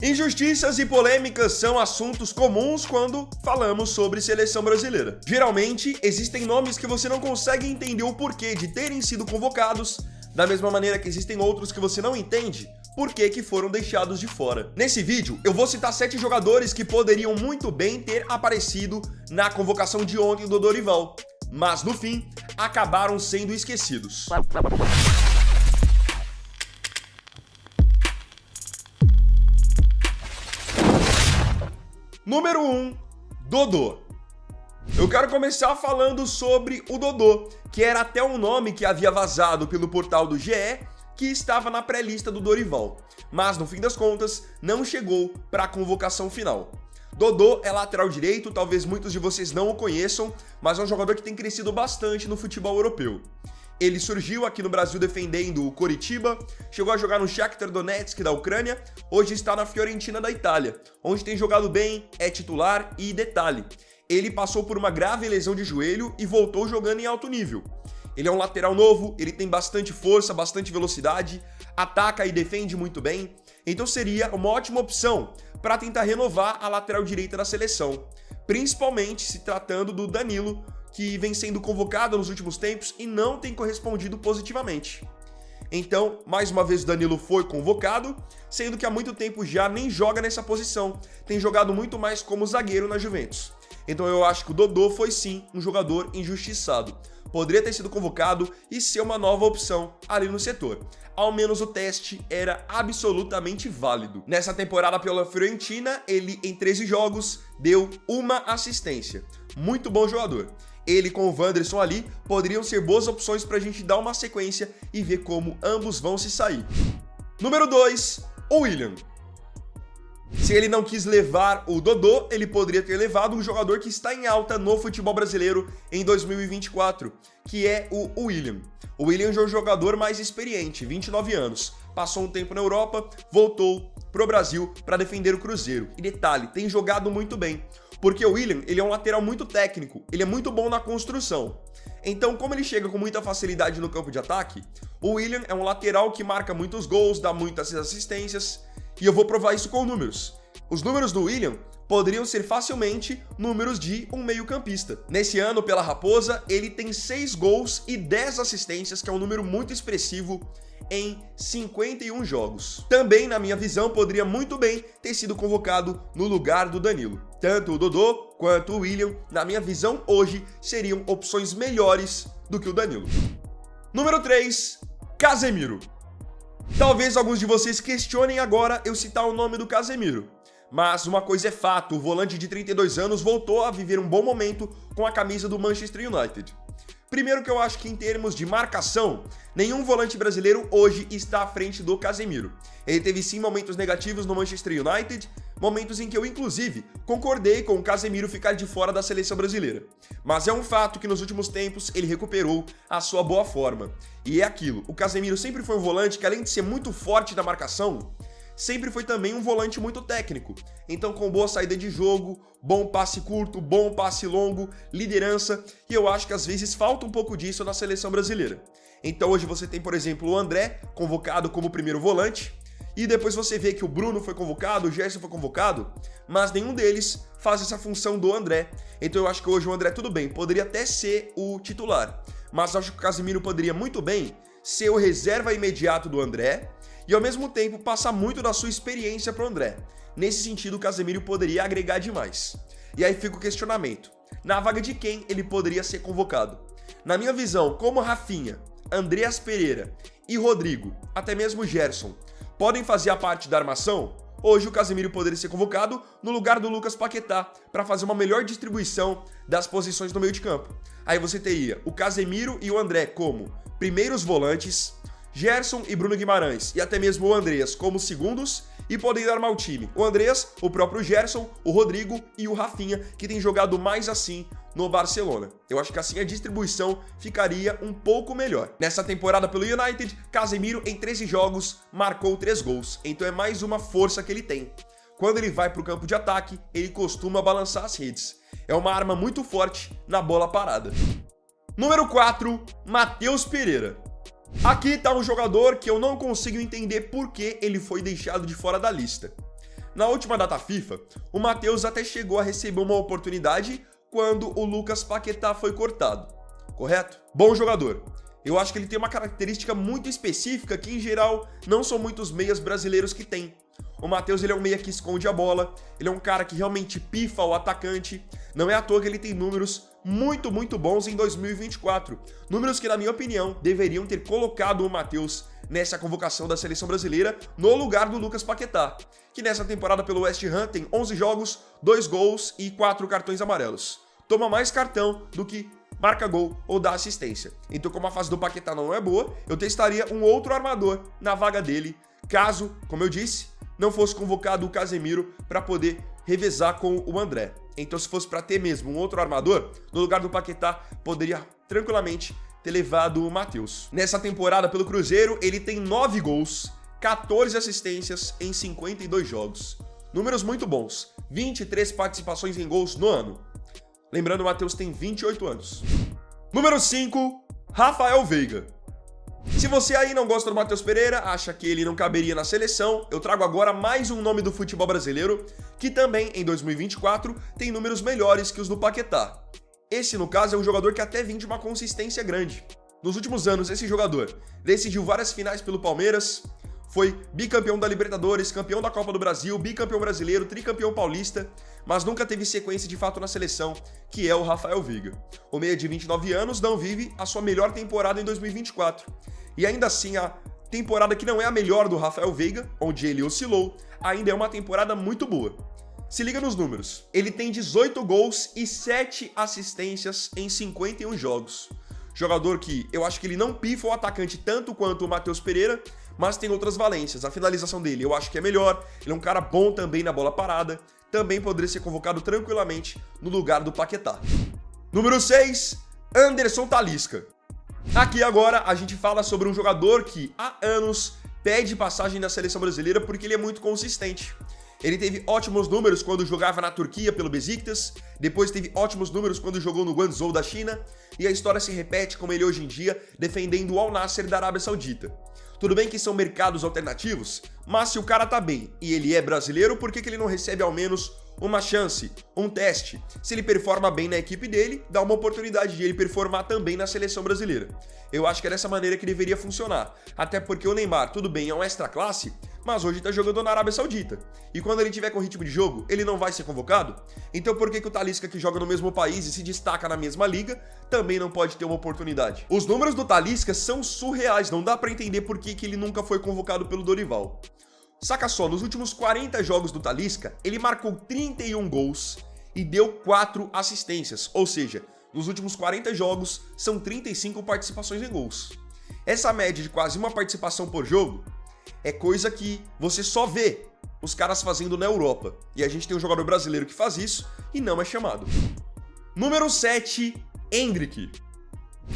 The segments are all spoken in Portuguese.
Injustiças e polêmicas são assuntos comuns quando falamos sobre seleção brasileira. Geralmente, existem nomes que você não consegue entender o porquê de terem sido convocados, da mesma maneira que existem outros que você não entende por que foram deixados de fora. Nesse vídeo, eu vou citar 7 jogadores que poderiam muito bem ter aparecido na convocação de ontem do Dorival, mas no fim, acabaram sendo esquecidos. Número 1, Dodô. Eu quero começar falando sobre o Dodô, que era até um nome que havia vazado pelo portal do GE, que estava na pré-lista do Dorival, mas no fim das contas não chegou para a convocação final. Dodô é lateral direito, talvez muitos de vocês não o conheçam, mas é um jogador que tem crescido bastante no futebol europeu. Ele surgiu aqui no Brasil defendendo o Coritiba, chegou a jogar no Shakhtar Donetsk da Ucrânia, hoje está na Fiorentina da Itália, onde tem jogado bem, é titular e detalhe, ele passou por uma grave lesão de joelho e voltou jogando em alto nível. Ele é um lateral novo, ele tem bastante força, bastante velocidade, ataca e defende muito bem, então seria uma ótima opção para tentar renovar a lateral direita da seleção, principalmente se tratando do Danilo, que vem sendo convocado nos últimos tempos e não tem correspondido positivamente. Então, mais uma vez o Danilo foi convocado, sendo que há muito tempo já nem joga nessa posição, tem jogado muito mais como zagueiro na Juventus. Então eu acho que o Dodô foi sim um jogador injustiçado. Poderia ter sido convocado e ser uma nova opção ali no setor. Ao menos o teste era absolutamente válido. Nessa temporada pela Fiorentina, ele em 13 jogos deu uma assistência. Muito bom jogador. Ele com o Wanderson ali poderiam ser boas opções para a gente dar uma sequência e ver como ambos vão se sair. Número 2, o William. Se ele não quis levar o Dodô, ele poderia ter levado um jogador que está em alta no futebol brasileiro em 2024, que é o William. O William é um jogador mais experiente, 29 anos, passou um tempo na Europa, voltou pro Brasil para defender o Cruzeiro. E detalhe, tem jogado muito bem, porque o William ele é um lateral muito técnico, ele é muito bom na construção. Então, como ele chega com muita facilidade no campo de ataque, o William é um lateral que marca muitos gols, dá muitas assistências, e eu vou provar isso com números. Os números do William poderiam ser facilmente números de um meio-campista. Nesse ano, pela Raposa, ele tem 6 gols e 10 assistências, que é um número muito expressivo em 51 jogos. Também, na minha visão, poderia muito bem ter sido convocado no lugar do Danilo. Tanto o Dodô quanto o William, na minha visão, hoje seriam opções melhores do que o Danilo. Número 3, Casemiro. Talvez alguns de vocês questionem agora eu citar o nome do Casemiro. Mas uma coisa é fato, o volante de 32 anos voltou a viver um bom momento com a camisa do Manchester United. Primeiro que eu acho que em termos de marcação, nenhum volante brasileiro hoje está à frente do Casemiro. Ele teve sim momentos negativos no Manchester United, momentos em que eu inclusive concordei com o Casemiro ficar de fora da seleção brasileira. Mas é um fato que nos últimos tempos ele recuperou a sua boa forma. E é aquilo, o Casemiro sempre foi um volante que além de ser muito forte na marcação, sempre foi também um volante muito técnico. Então com boa saída de jogo, bom passe curto, bom passe longo, liderança, e eu acho que às vezes falta um pouco disso na seleção brasileira. Então hoje você tem, por exemplo, o André, convocado como primeiro volante, e depois você vê que o Bruno foi convocado, o Gerson foi convocado, mas nenhum deles faz essa função do André. Então eu acho que hoje o André tudo bem, poderia até ser o titular, mas acho que o Casemiro poderia muito bem ser o reserva imediato do André, e ao mesmo tempo passar muito da sua experiência para o André. Nesse sentido, o Casemiro poderia agregar demais. E aí fica o questionamento. Na vaga de quem ele poderia ser convocado? Na minha visão, como Rafinha, Andreas Pereira e Rodrigo, até mesmo Gerson, podem fazer a parte da armação, hoje o Casemiro poderia ser convocado no lugar do Lucas Paquetá para fazer uma melhor distribuição das posições no meio de campo. Aí você teria o Casemiro e o André como primeiros volantes, Gerson e Bruno Guimarães e até mesmo o Andreas como segundos e podem armar o time. O Andreas, o próprio Gerson, o Rodrigo e o Rafinha, que tem jogado mais assim no Barcelona. Eu acho que assim a distribuição ficaria um pouco melhor. Nessa temporada pelo United, Casemiro em 13 jogos marcou 3 gols, então é mais uma força que ele tem. Quando ele vai para o campo de ataque, ele costuma balançar as redes. É uma arma muito forte na bola parada. Número 4, Matheus Pereira. Aqui tá um jogador que eu não consigo entender por que ele foi deixado de fora da lista. Na última data FIFA, o Matheus até chegou a receber uma oportunidade quando o Lucas Paquetá foi cortado, correto? Bom jogador. Eu acho que ele tem uma característica muito específica que, em geral, não são muitos meias brasileiros que tem. O Matheus, ele é um meia que esconde a bola, ele é um cara que realmente pifa o atacante. Não é à toa que ele tem números muito bons em 2024. Números que, na minha opinião, deveriam ter colocado o Matheus nessa convocação da seleção brasileira no lugar do Lucas Paquetá, que nessa temporada pelo West Ham tem 11 jogos, 2 gols e 4 cartões amarelos. Toma mais cartão do que marca gol ou dá assistência. Então, como a fase do Paquetá não é boa, eu testaria um outro armador na vaga dele, caso, como eu disse, não fosse convocado o Casemiro para poder revezar com o André. Então, se fosse para ter mesmo um outro armador, no lugar do Paquetá, poderia tranquilamente ter levado o Matheus. Nessa temporada pelo Cruzeiro, ele tem 9 gols, 14 assistências em 52 jogos. Números muito bons, 23 participações em gols no ano. Lembrando, o Matheus tem 28 anos. Número 5, Rafael Veiga. Se você aí não gosta do Matheus Pereira, acha que ele não caberia na seleção, eu trago agora mais um nome do futebol brasileiro, que também, em 2024, tem números melhores que os do Paquetá. Esse, no caso, é um jogador que até vem de uma consistência grande. Nos últimos anos, esse jogador decidiu várias finais pelo Palmeiras, foi bicampeão da Libertadores, campeão da Copa do Brasil, bicampeão brasileiro, tricampeão paulista, mas nunca teve sequência de fato na seleção, que é o Rafael Veiga. O meia de 29 anos não vive a sua melhor temporada em 2024. E ainda assim, a temporada que não é a melhor do Rafael Veiga, onde ele oscilou, ainda é uma temporada muito boa. Se liga nos números. Ele tem 18 gols e 7 assistências em 51 jogos. Jogador que eu acho que ele não pifa o atacante tanto quanto o Matheus Pereira, mas tem outras valências. A finalização dele eu acho que é melhor, ele é um cara bom também na bola parada, também poderia ser convocado tranquilamente no lugar do Paquetá. Número 6, Anderson Talisca. Aqui agora a gente fala sobre um jogador que há anos pede passagem na seleção brasileira porque ele é muito consistente. Ele teve ótimos números quando jogava na Turquia pelo Besiktas, depois teve ótimos números quando jogou no Guangzhou da China, e a história se repete como ele hoje em dia defendendo o Al Nassr da Arábia Saudita. Tudo bem que são mercados alternativos, mas se o cara tá bem e ele é brasileiro, por que ele não recebe ao menos uma chance, um teste? Se ele performa bem na equipe dele, dá uma oportunidade de ele performar também na seleção brasileira. Eu acho que é dessa maneira que deveria funcionar, até porque o Neymar, tudo bem, é um extra classe, mas hoje tá jogando na Arábia Saudita. E quando ele tiver com ritmo de jogo, ele não vai ser convocado? Então por que o Talisca, que joga no mesmo país e se destaca na mesma liga, também não pode ter uma oportunidade? Os números do Talisca são surreais, não dá pra entender por que ele nunca foi convocado pelo Dorival. Saca só, nos últimos 40 jogos do Talisca, ele marcou 31 gols e deu 4 assistências, ou seja, nos últimos 40 jogos são 35 participações em gols. Essa média de quase uma participação por jogo é coisa que você só vê os caras fazendo na Europa. E a gente tem um jogador brasileiro que faz isso e não é chamado. Número 7, Endrick.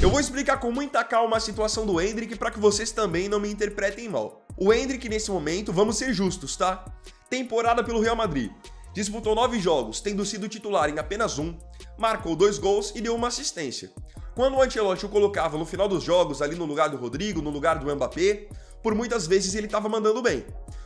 Eu vou explicar com muita calma a situação do Endrick para que vocês também não me interpretem mal. O Endrick, nesse momento, vamos ser justos, tá? Temporada pelo Real Madrid. Disputou 9 jogos, tendo sido titular em apenas 1, marcou 2 gols e deu uma assistência. Quando o Ancelotti o colocava no final dos jogos, ali no lugar do Rodrigo, no lugar do Mbappé, por muitas vezes ele estava mandando bem.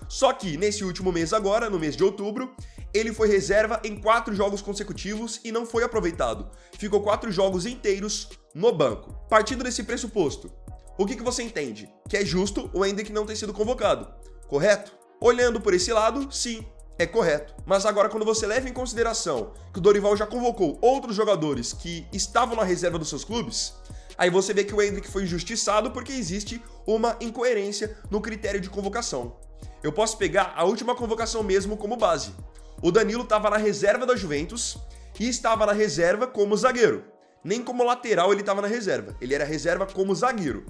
Só que nesse último mês agora, no mês de outubro, ele foi reserva em 4 jogos consecutivos e não foi aproveitado. Ficou 4 jogos inteiros no banco. Partindo desse pressuposto, o que você entende? Que é justo o Endrick não ter sido convocado, correto? Olhando por esse lado, sim, é correto. Mas agora, quando você leva em consideração que o Dorival já convocou outros jogadores que estavam na reserva dos seus clubes, aí você vê que o Endrick foi injustiçado porque existe uma incoerência no critério de convocação. Eu posso pegar a última convocação mesmo como base. O Danilo estava na reserva da Juventus e estava na reserva como zagueiro. Nem como lateral ele estava na reserva, ele era reserva como zagueiro.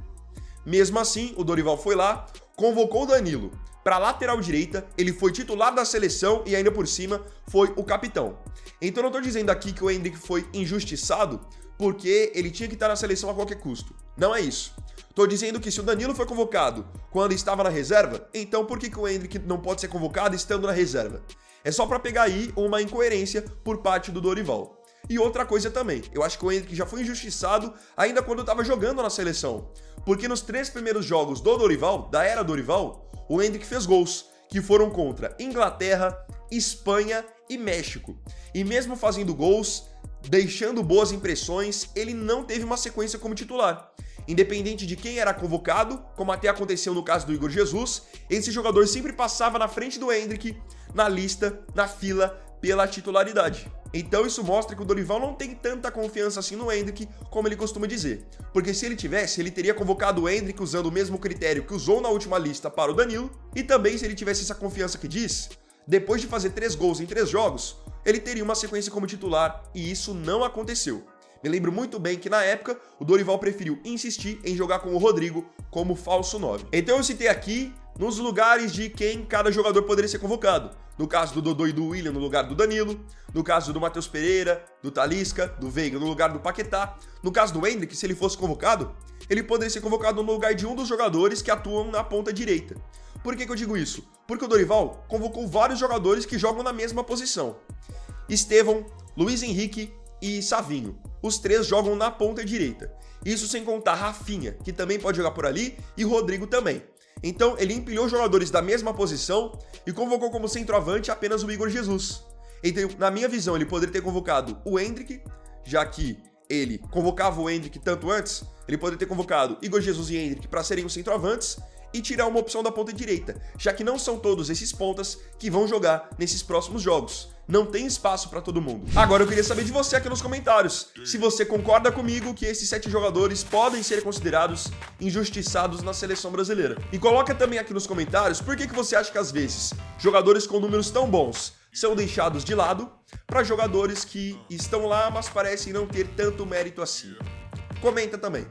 Mesmo assim, o Dorival foi lá, convocou o Danilo para lateral direita, ele foi titular da seleção e ainda por cima foi o capitão. Então não estou dizendo aqui que o Endrick foi injustiçado porque ele tinha que estar na seleção a qualquer custo. Não é isso. Estou dizendo que se o Danilo foi convocado quando estava na reserva, então por que o Endrick não pode ser convocado estando na reserva? É só para pegar aí uma incoerência por parte do Dorival. E outra coisa também, eu acho que o Endrick já foi injustiçado ainda quando estava jogando na seleção. Porque nos 3 primeiros jogos do Dorival, da era Dorival, o Endrick fez gols, que foram contra Inglaterra, Espanha e México. E mesmo fazendo gols, deixando boas impressões, ele não teve uma sequência como titular. Independente de quem era convocado, como até aconteceu no caso do Igor Jesus, esse jogador sempre passava na frente do Endrick na lista, na fila, pela titularidade. Então isso mostra que o Dorival não tem tanta confiança assim no Endrick como ele costuma dizer. Porque se ele tivesse, ele teria convocado o Endrick usando o mesmo critério que usou na última lista para o Danilo. E também se ele tivesse essa confiança que diz, depois de fazer 3 gols em 3 jogos, ele teria uma sequência como titular e isso não aconteceu. Me lembro muito bem que na época o Dorival preferiu insistir em jogar com o Rodrigo como falso 9. Então eu citei aqui nos lugares de quem cada jogador poderia ser convocado. No caso do Dodô e do William no lugar do Danilo, no caso do Matheus Pereira, do Talisca, do Veiga no lugar do Paquetá, no caso do Endrick, se ele fosse convocado, ele poderia ser convocado no lugar de um dos jogadores que atuam na ponta direita. Por que eu digo isso? Porque o Dorival convocou vários jogadores que jogam na mesma posição. Estevão, Luiz Henrique e Savinho. Os 3 jogam na ponta direita. Isso sem contar Rafinha, que também pode jogar por ali, e Rodrigo também. Então ele empilhou jogadores da mesma posição e convocou como centroavante apenas o Igor Jesus. Então, na minha visão, ele poderia ter convocado o Endrick, já que ele convocava o Endrick tanto antes, ele poderia ter convocado Igor Jesus e Endrick para serem os centroavantes e tirar uma opção da ponta direita, já que não são todos esses pontas que vão jogar nesses próximos jogos. Não tem espaço para todo mundo. Agora eu queria saber de você aqui nos comentários, se você concorda comigo que esses 7 jogadores podem ser considerados injustiçados na seleção brasileira. E coloca também aqui nos comentários por que você acha que às vezes jogadores com números tão bons são deixados de lado para jogadores que estão lá, mas parecem não ter tanto mérito assim. Comenta também.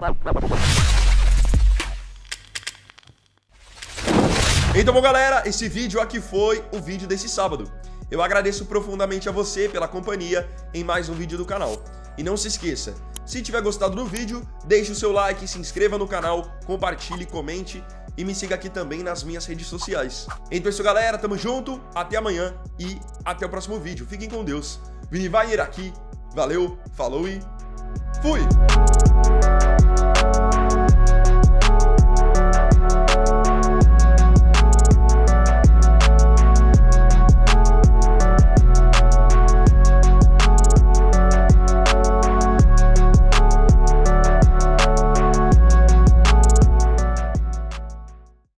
Então, bom, galera, esse vídeo aqui foi o vídeo desse sábado. Eu agradeço profundamente a você pela companhia em mais um vídeo do canal. E não se esqueça, se tiver gostado do vídeo, deixe o seu like, se inscreva no canal, compartilhe, comente e me siga aqui também nas minhas redes sociais. Então é isso, galera, tamo junto, até amanhã e até o próximo vídeo. Fiquem com Deus. Vini Wagner aqui, valeu, falou e fui!